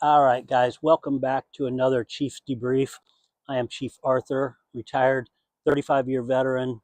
All right, guys, welcome back to another Chiefs Debrief. I am Chief Arthur, retired 35-year veteran,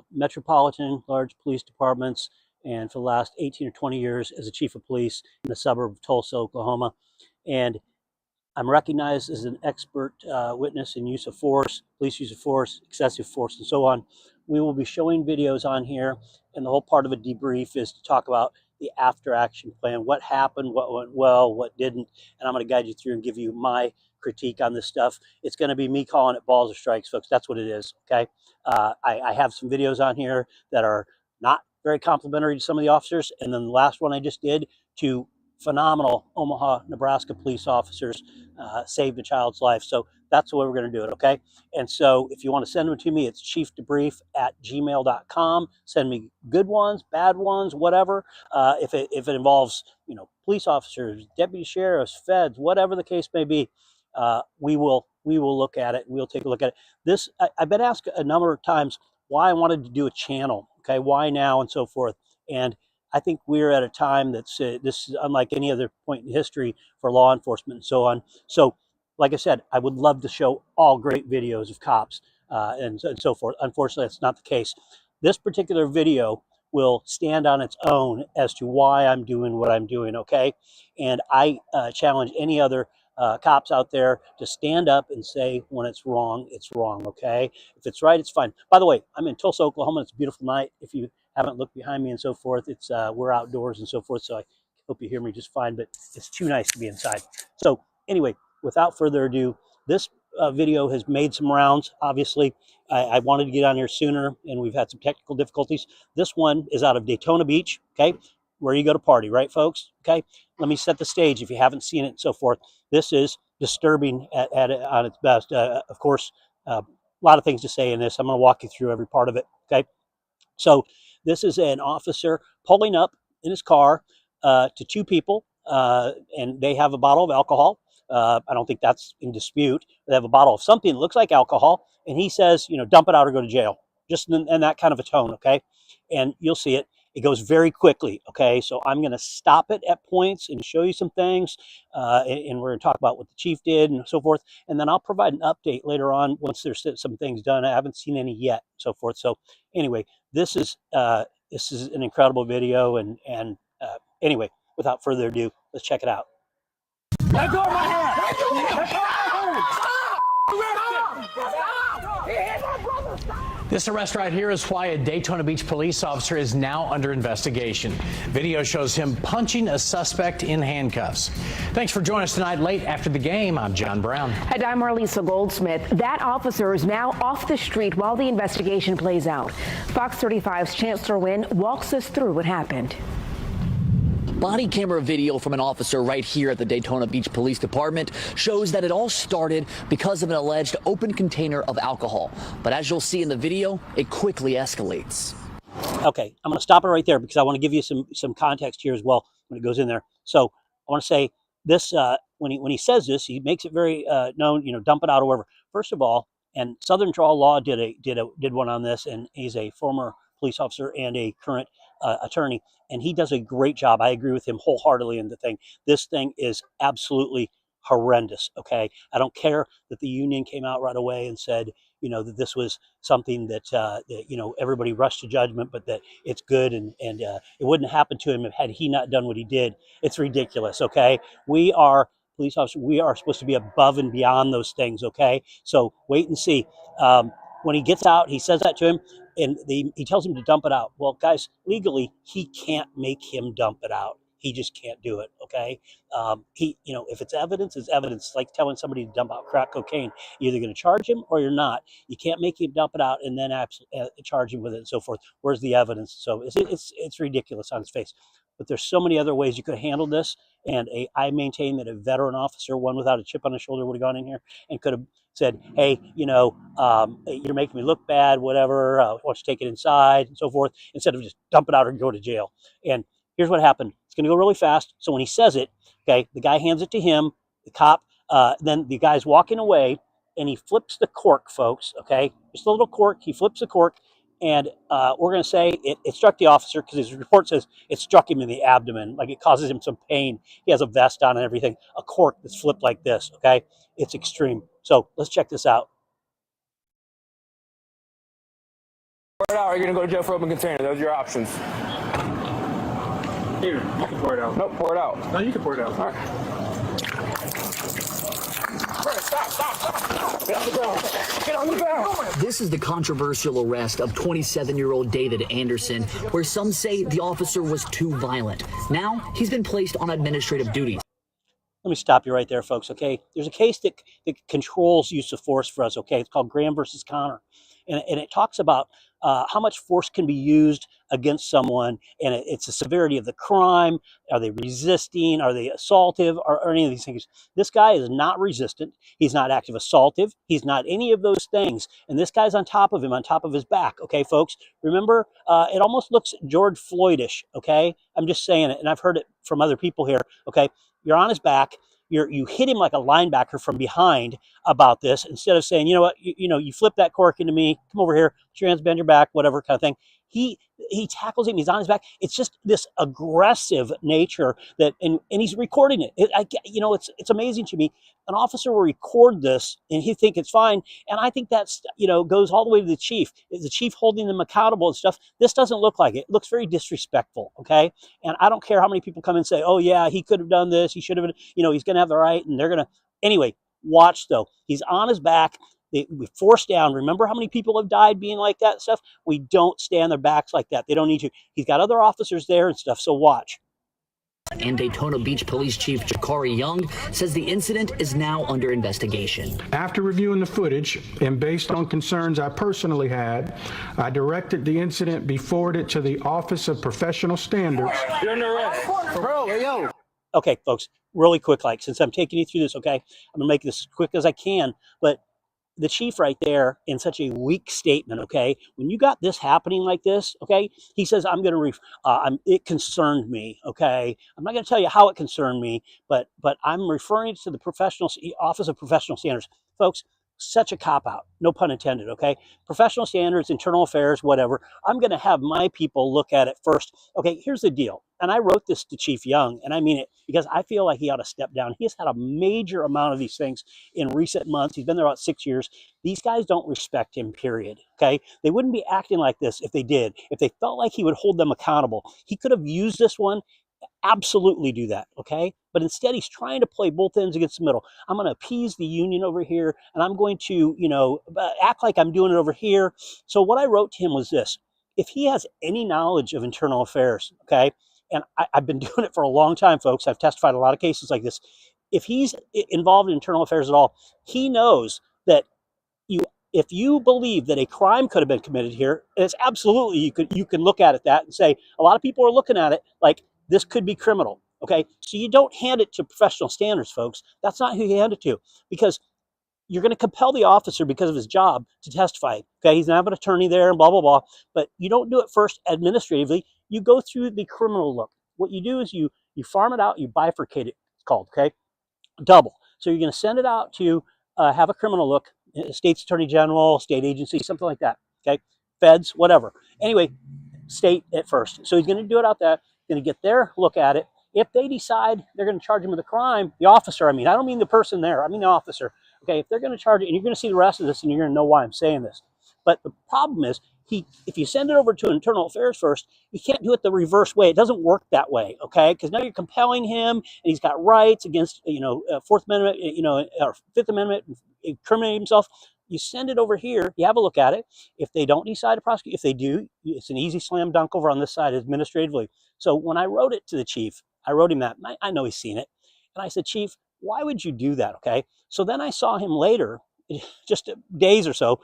metropolitan, large police departments, and for the last 18 or 20 years as a chief of police in the suburb of Tulsa, Oklahoma. And I'm recognized as an expert witness in use of force, police use of force, excessive force, and so on. We will be showing videos on here, and the whole part of a debrief is to talk about the after action plan, what happened, what went well, what didn't, and I'm going to guide you through and give you my critique on this stuff. It's going to be me calling it balls or strikes, folks. That's what it is, okay? I have some videos on here that are not very complimentary to some of the officers, and then the last one I just did to phenomenal Omaha, Nebraska police officers saved a child's life. So that's the way we're going to do it, okay? And so if you want to send them to me, it's chiefdebrief@gmail.com. Send me good ones, bad ones, whatever. If it involves, police officers, deputy sheriffs, feds, whatever the case may be, we will look at it. We'll take a look at it. I've been asked a number of times why I wanted to do a channel, okay? Why now and so forth. And I think we're at a time that's this is unlike any other point in history for law enforcement and so on. So, like I said, I would love to show all great videos of cops and so forth. Unfortunately, that's not the case. This particular video will stand on its own as to why I'm doing what I'm doing, okay? And I challenge any other cops out there to stand up and say when it's wrong, okay? If it's right, it's fine. By the way, I'm in Tulsa, Oklahoma. It's a beautiful night. If you haven't looked behind me and so forth, it's we're outdoors and so forth, so I hope you hear me just fine, but it's too nice to be inside. So anyway, without further ado, this video has made some rounds. Obviously, I wanted to get on here sooner, and we've had some technical difficulties. This one is out of Daytona Beach, okay, where you go to party, right, folks? Okay, let me set the stage if you haven't seen it and so forth. This is disturbing on its best. Of course, a lot of things to say in this. I'm going to walk you through every part of it, okay? So this is an officer pulling up in his car to two people, and they have a bottle of alcohol. I don't think that's in dispute. They have a bottle of something that looks like alcohol, and he says, dump it out or go to jail. Just in that kind of a tone, okay? And you'll see it. It goes very quickly, okay? So I'm going to stop it at points and show you some things, and we're going to talk about what the chief did and so forth. And then I'll provide an update later on once there's some things done. I haven't seen any yet, so forth. So anyway, this is an incredible video, and anyway, without further ado, let's check it out. Let go of my hand! This arrest right here is why a Daytona Beach police officer is now under investigation. Video shows him punching a suspect in handcuffs. Thanks for joining us tonight late after the game. I'm John Brown. And I'm Marlisa Goldsmith. That officer is now off the street while the investigation plays out. Fox 35's Chancellor Wynn walks us through what happened. Body camera video from an officer right here at the Daytona Beach Police Department shows that it all started because of an alleged open container of alcohol. But as you'll see in the video, it quickly escalates. Okay, I'm going to stop it right there because I want to give you some context here as well when it goes in there. So I want to say this, when he says this, he makes it very known, dump it out or whatever. First of all, and Southern Draw Law did one on this, and he's a former police officer and a current attorney, and he does a great job. I agree with him wholeheartedly in the thing. This thing is absolutely horrendous, okay? I don't care that the union came out right away and said, that this was something that, everybody rushed to judgment, but that it's good and it wouldn't happen to him had he not done what he did. It's ridiculous, okay? We are police officers. We are supposed to be above and beyond those things, okay? So wait and see. When he gets out, he says that to him, and he tells him to dump it out. Well, guys, legally, he can't make him dump it out. He just can't do it, okay? If it's evidence, it's evidence. It's like telling somebody to dump out crack cocaine. You're either going to charge him or you're not. You can't make him dump it out and then charge him with it and so forth. Where's the evidence? So it's ridiculous on its face. But there's so many other ways you could handle this. And I maintain that a veteran officer, one without a chip on his shoulder, would have gone in here and could have said, hey, you're making me look bad, whatever, why don't you take it inside and so forth, instead of just dump it out or go to jail. And here's what happened. It's going to go really fast. So when he says it, okay, the guy hands it to him, the cop, then the guy's walking away, and he flips the cork, folks, okay? Just a little cork. He flips the cork, And we're going to say it struck the officer because his report says it struck him in the abdomen, like it causes him some pain. He has a vest on and everything, a cork that's flipped like this, okay? It's extreme. So let's check this out. Pour it out, or you're going to go to jail for open container. Those are your options. Here, you can pour it out. Nope, pour it out. No, you can pour it out. All right. Stop. Get on the ground. Get on the ground. This is the controversial arrest of 27-year-old David Anderson, where some say the officer was too violent. Now he's been placed on administrative duties. Let me stop you right there, folks, okay? There's a case that controls use of force for us, okay? It's called Graham versus Connor. And it talks about how much force can be used against someone, and it's the severity of the crime. Are they resisting? Are they assaultive? Or any of these things? This guy is not resistant. He's not active assaultive. He's not any of those things. And this guy's on top of him, on top of his back, okay, folks? Remember, it almost looks George Floyd-ish, okay? I'm just saying it, and I've heard it from other people here, okay? You're on his back. You hit him like a linebacker from behind about this, instead of saying, you know what, you flip that cork into me, come over here, put your hands behind your back, whatever kind of thing. He tackles him. He's on his back. It's just this aggressive nature that, and he's recording it. It's amazing to me. An officer will record this and he think it's fine. And I think that's, goes all the way to the chief. Is the chief holding them accountable and stuff? This doesn't look like it. It looks very disrespectful. Okay. And I don't care how many people come and say, oh yeah, he could have done this. He should have been, he's going to have the right. And they're going to, anyway, watch though. He's on his back. We force down. Remember how many people have died being like that and stuff? We don't stand their backs like that. They don't need to. He's got other officers there and stuff, so watch. And Daytona Beach Police Chief Jakari Young says the incident is now under investigation. After reviewing the footage and based on concerns I personally had, I directed the incident be forwarded to the Office of Professional Standards. You're under arrest. Bro, yo. Okay, folks, really quick, since I'm taking you through this, okay, I'm going to make this as quick as I can, but the chief right there in such a weak statement, okay, when you got this happening like this, okay, he says, it concerned me, okay, I'm not going to tell you how it concerned me, but I'm referring to the Office of Professional Standards. Folks, such a cop-out, no pun intended, okay? Professional standards, internal affairs, whatever. I'm going to have my people look at it first. Okay, here's the deal. And I wrote this to Chief Young, and I mean it because I feel like he ought to step down. He has had a major amount of these things in recent months. He's been there about 6 years. These guys don't respect him, period, okay? They wouldn't be acting like this if they did. If they felt like he would hold them accountable. He could have used this one. Absolutely do that, okay? But instead, he's trying to play both ends against the middle. I'm going to appease the union over here, and I'm going to, act like I'm doing it over here. So what I wrote to him was this. If he has any knowledge of internal affairs, okay, and I've been doing it for a long time, folks. I've testified a lot of cases like this. If he's involved in internal affairs at all, he knows that if you believe that a crime could have been committed here, it's absolutely, you can look at it that and say, a lot of people are looking at it like, this could be criminal, okay? So you don't hand it to professional standards, folks. That's not who you hand it to, because you're going to compel the officer because of his job to testify, okay? He's going to have an attorney there and blah, blah, blah. But you don't do it first administratively. You go through the criminal look. What you do is you farm it out, you bifurcate it, it's called, okay? Double. So you're going to send it out to have a criminal look, state's attorney general, state agency, something like that, okay? Feds, whatever. Anyway, state at first. So he's going to do it out there. Going to get their look at it. If they decide they're going to charge him with a crime, the officer, I don't mean the person there, I mean the officer. Okay, if they're going to charge it, and you're going to see the rest of this, and you're going to know why I'm saying this. But the problem is, if you send it over to internal affairs first, you can't do it the reverse way. It doesn't work that way, okay? Because now you're compelling him, and he's got rights against, Fourth Amendment, or Fifth Amendment, incriminating himself. You send it over here, you have a look at it. If they don't decide to prosecute, if they do, it's an easy slam dunk over on this side administratively. So when I wrote it to the chief, I wrote him that. I know he's seen it. And I said, Chief, why would you do that, okay? So then I saw him later, just days or so,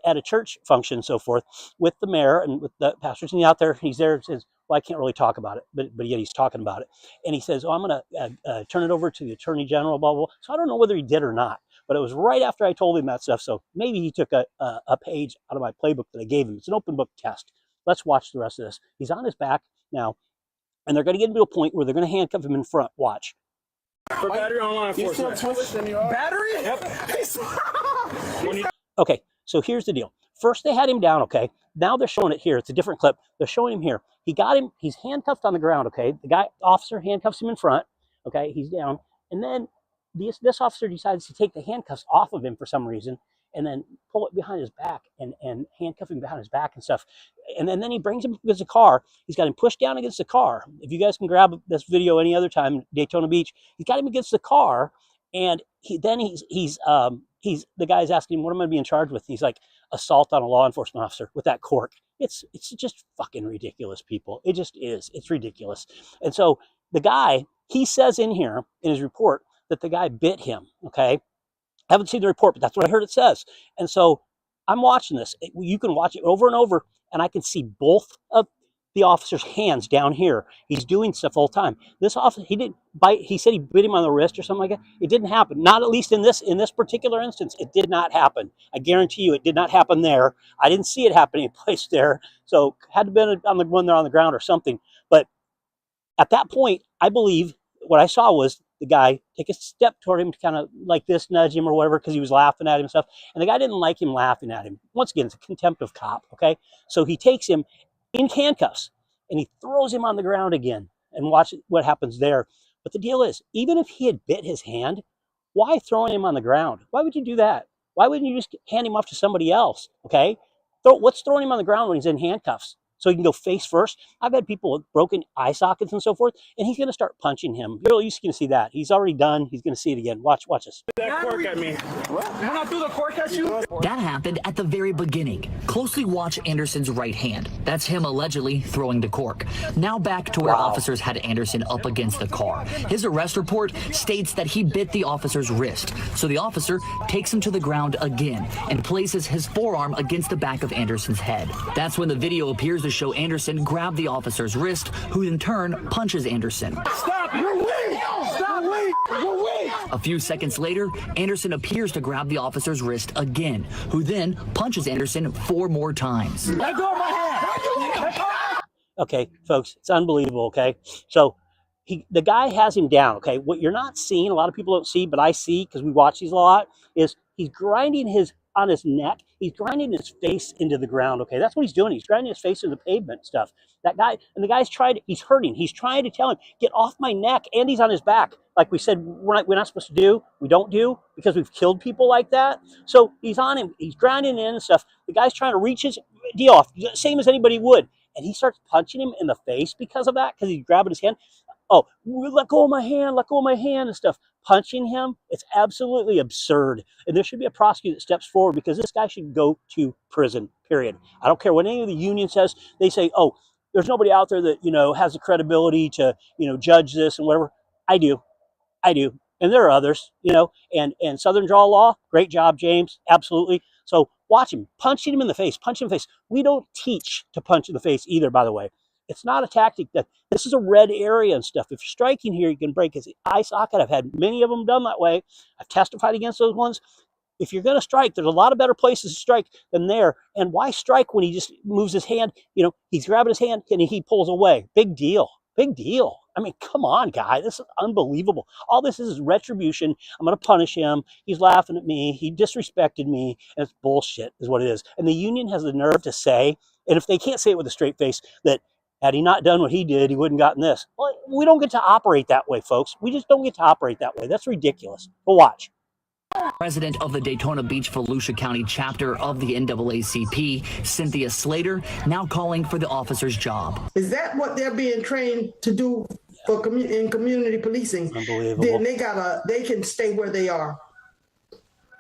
at a church function and so forth, with the mayor and with the pastors. And he's out there, he's there and says, well, I can't really talk about it, but yet he's talking about it. And he says, oh, I'm going to turn it over to the attorney general, blah, blah, blah. So I don't know whether he did or not. But it was right after I told him that stuff. So maybe he took a page out of my playbook that I gave him. It's an open book test. Let's watch the rest of this. He's on his back now, and they're going to get him to a point where they're going to handcuff him in front. Watch. For battery on law enforcement. Battery? Yep. Okay, so here's the deal. First they had him down, okay? Now they're showing it here. It's a different clip. They're showing him here. He got him, he's handcuffed on the ground, okay? The officer handcuffs him in front, okay? He's down. And then this officer decides to take the handcuffs off of him for some reason and then pull it behind his back and handcuff him behind his back and stuff. And then he brings him against the car. He's got him pushed down against the car. If you guys can grab this video any other time, Daytona Beach, he's got him against the car. And the guy's asking him, what am I being charged with? He's like, assault on a law enforcement officer with that cork. It's just fucking ridiculous, people. It just is. It's ridiculous. And so the guy, he says in here in his report that the guy bit him, okay? I haven't seen the report, but that's what I heard it says. And so I'm watching this. You can watch it over and over, and I can see both of the officer's hands down here. He's doing stuff all the time. This officer, he didn't bite. He said he bit him on the wrist or something like that. It didn't happen. Not at least in this particular instance. It did not happen. I guarantee you, it did not happen there. I didn't see it happening place there. So had to been on the when they're on the ground or something. But at that point, I believe what I saw was the guy take a step toward him to kind of like this, nudge him or whatever, because he was laughing at him and stuff. And the guy didn't like him laughing at him. Once again, it's a contempt of cop, okay? So he takes him in handcuffs and he throws him on the ground again, and watch what happens there. But the deal is, even if he had bit his hand, why throwing him on the ground? Why would you do that? Why wouldn't you just hand him off to somebody else, okay? What's throwing him on the ground when he's in handcuffs? So he can go face first. I've had people with broken eye sockets and so forth, and he's going to start punching him. You're going to see that. He's already done. He's going to see it again. Watch this. That cork at me. What? When I threw the cork at you? That happened at the very beginning. Closely watch Anderson's right hand. That's him allegedly throwing the cork. Now back to where officers had Anderson up against the car. His arrest report states that he bit the officer's wrist. So the officer takes him to the ground again and places his forearm against the back of Anderson's head. That's when the video appears to show Anderson grab the officer's wrist, who in turn punches Anderson. Stop! You're weak! Stop! Wait! You're weak! A few seconds later, Anderson appears to grab the officer's wrist again, who then punches Anderson 4 more times. Let go of my hand! Okay, folks, it's unbelievable, okay? So the guy has him down, okay? What you're not seeing, a lot of people don't see, but I see because we watch these a lot, is he's grinding on his neck. He's grinding his face into the ground, okay? That's what he's doing. He's grinding his face into the pavement and stuff. That guy, and the guy's he's hurting. He's trying to tell him, get off my neck, and he's on his back. Like we said, we're not supposed to do, we don't do, because we've killed people like that. So he's on him, he's grinding in and stuff. The guy's trying to reach his deal off, same as anybody would. And he starts punching him in the face because of that, because he's grabbing his hand. Oh, let go of my hand and stuff. Punching him, it's absolutely absurd. And there should be a prosecutor that steps forward, because this guy should go to prison, period. I don't care what any of the union says. They say, oh, there's nobody out there that, has the credibility to, judge this and whatever. I do. And there are others, and Southern Draw Law, great job, James, absolutely. So watch him, punching him in the face, punch him in the face. We don't teach to punch in the face either, by the way. It's not a tactic. This is a red area and stuff. If you're striking here, you can break his eye socket. I've had many of them done that way. I've testified against those ones. If you're going to strike, there's a lot of better places to strike than there. And why strike when he just moves his hand? He's grabbing his hand and he pulls away. Big deal. I mean, come on, guy. This is unbelievable. All this is retribution. I'm going to punish him. He's laughing at me. He disrespected me. And it's bullshit is what it is. And the union has the nerve to say, and if they can't say it with a straight face, that had he not done what he did, he wouldn't gotten this. Well, we don't get to operate that way, folks. We just don't get to operate that way. That's ridiculous. But watch. President of the Daytona Beach Volusia County chapter of the NAACP, Cynthia Slater, now calling for the officer's job. Is that what they're being trained to do for in community policing? Unbelievable. Then they can stay where they are,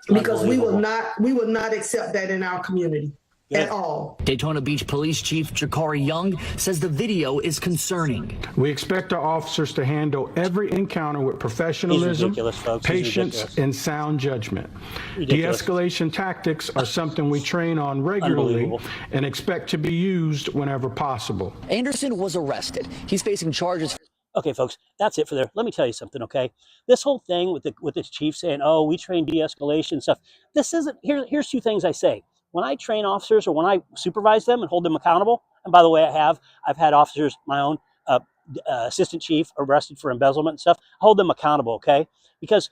because we will not accept that in our community. At all. Daytona Beach Police Chief Jakari Young says the video is concerning. We expect our officers to handle every encounter with professionalism, patience, and sound judgment. De-escalation tactics are something we train on regularly and expect to be used whenever possible. Anderson was arrested. He's facing charges. Okay, folks, that's it for there. Let me tell you something, okay? This whole thing with this chief saying, oh, we train de-escalation stuff. This isn't, here's 2 things I say. When I train officers, or when I supervise them and hold them accountable, and by the way, I've had officers, my own assistant chief, arrested for embezzlement and stuff. I hold them accountable, okay? Because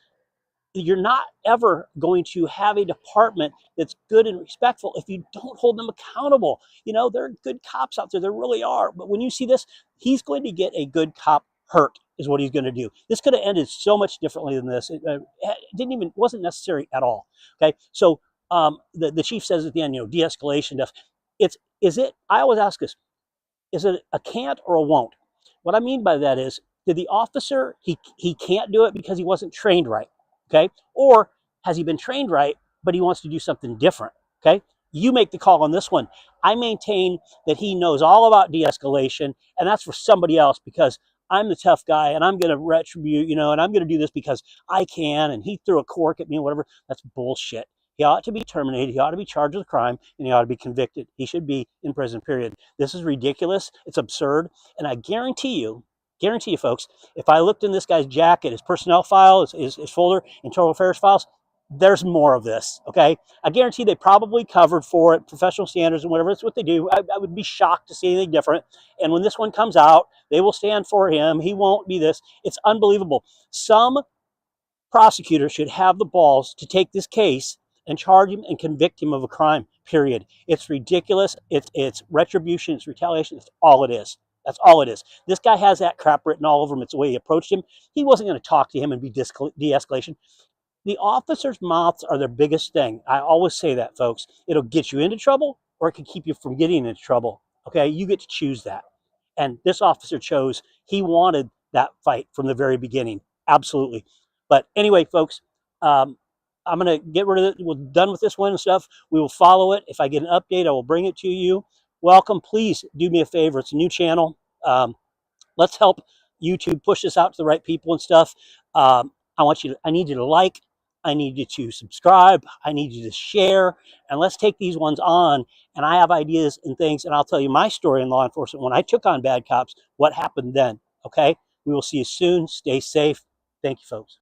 you're not ever going to have a department that's good and respectful if you don't hold them accountable. You know, there are good cops out there, there really are. But when you see this, he's going to get a good cop hurt is what he's going to do. This could have ended so much differently than this. It wasn't necessary at all. Okay, so the chief says at the end, you know, de-escalation stuff. I always ask this, is it a can't or a won't? What I mean by that is, did the officer, he can't do it because he wasn't trained right, okay? Or has he been trained right, but he wants to do something different, okay? You make the call on this one. I maintain that he knows all about de-escalation, and that's for somebody else, because I'm the tough guy, and I'm going to retribute, you know, and I'm going to do this because I can, and he threw a cork at me or whatever. That's bullshit. He ought to be terminated. He ought to be charged with a crime, and he ought to be convicted. He should be in prison, period. This is ridiculous. It's absurd. And I guarantee you folks, if I looked in this guy's jacket, his personnel file, his folder, internal affairs files, there's more of this, okay? I guarantee they probably covered for it, professional standards and whatever. That's what they do. I would be shocked to see anything different. And when this one comes out, they will stand for him. He won't be this. It's unbelievable. Some prosecutor should have the balls to take this case and charge him and convict him of a crime, period. It's ridiculous. It's retribution. It's retaliation. It's all it is. That's all it is. This guy has that crap written all over him. It's the way he approached him. He wasn't going to talk to him and be de-escalation. The officers' mouths are their biggest thing. I always say that, folks. It'll get you into trouble, or it can keep you from getting into trouble. Okay, you get to choose that. And this officer chose, he wanted that fight from the very beginning. Absolutely. But anyway, folks, I'm going to get rid of it. We're done with this one and stuff. We will follow it. If I get an update, I will bring it to you. Welcome. Please do me a favor. It's a new channel. Let's help YouTube push this out to the right people and stuff. I need you to like. I need you to subscribe. I need you to share. And let's take these ones on. And I have ideas and things. And I'll tell you my story in law enforcement. When I took on bad cops, what happened then. Okay? We will see you soon. Stay safe. Thank you, folks.